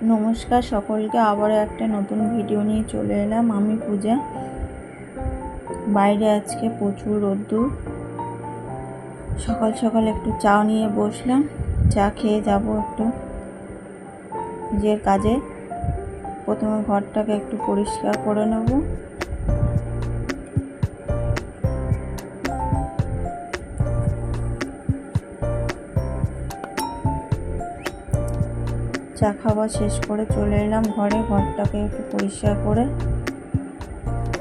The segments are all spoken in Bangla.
নমস্কার সকলকে, আবারও একটা নতুন ভিডিও নিয়ে চলে এলাম। আমি পূজা। বাইরে আজকে প্রচুর রোদ্দুর। সকাল সকাল একটু চা নিয়ে বসলাম, চা খেয়ে যাব একটু নিজের কাজে। প্রথমে ঘরটাকে একটু পরিষ্কার করে নেব। চা খাওয়া শেষ করে চলে এলাম ঘরে, ঘরটাকে একটু পরিষ্কার করে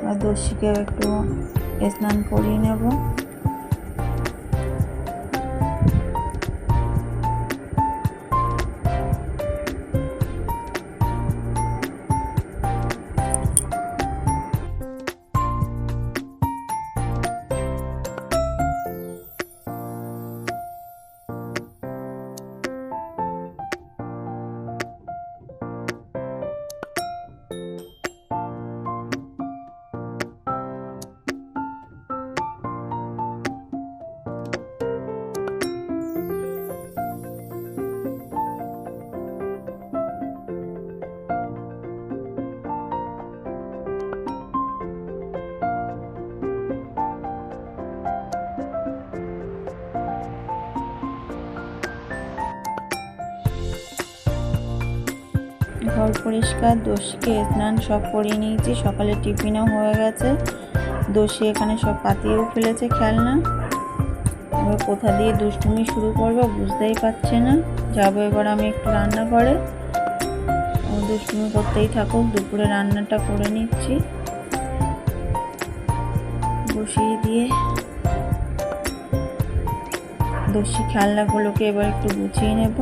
আর দর্শিকেও একটু স্নান করিয়ে নেব। ঘর পরিষ্কার, দোষীকে স্নান সব করিয়ে নিয়েছি। সকালে টিফিনও হয়ে গেছে। দোষী এখানে সব পাতিয়েও ফেলেছে খেলনা। এবার কোথা দিয়ে দুষ্টুমি শুরু করবো বুঝতেই পারছে না। যাবো এবার আমি একটু রান্না করে, দুষ্টুমি করতেই থাকুক। দুপুরে রান্নাটা করে নিচ্ছি, বসিয়ে দিয়ে দোষী খেলনাগুলোকে এবার একটু গুছিয়ে নেব।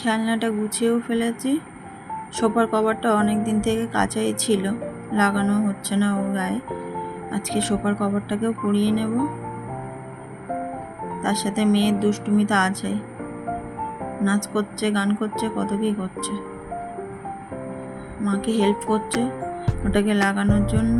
খেলনাটা গুছিয়েও ফেলেছি। সোফার কভারটা অনেক দিন থেকে কাঁচাই ছিল, লাগানো হচ্ছে না ও গায়ে। আজকে সোফার কভারটাকেও পরিয়ে নেব। তার সাথে মেয়ের দুষ্টুমি তো আছেই, নাচ করছে, গান করছে, কত কী করছে। মাকে হেল্প করছে ওটাকে লাগানোর জন্য।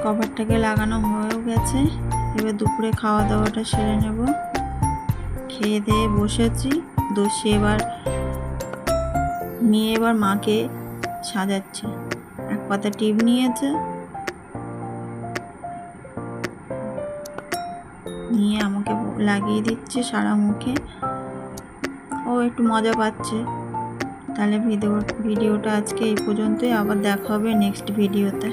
কভারটাকে লাগানো হয়েও গেছে। এবার দুপুরে খাওয়া দাওয়াটা সেরে নেব। খেয়ে দিয়ে বসেছি। দোষী এবার মাকে সাজাচ্ছে। এক পাতা টিপ নিয়েছে, নিয়ে আমাকে লাগিয়ে দিচ্ছে সারা মুখে। ও একটু মজা পাচ্ছে। তাহলে ভিডিওটা আজকে এই পর্যন্তই। আবার দেখা হবে নেক্সট ভিডিওতে।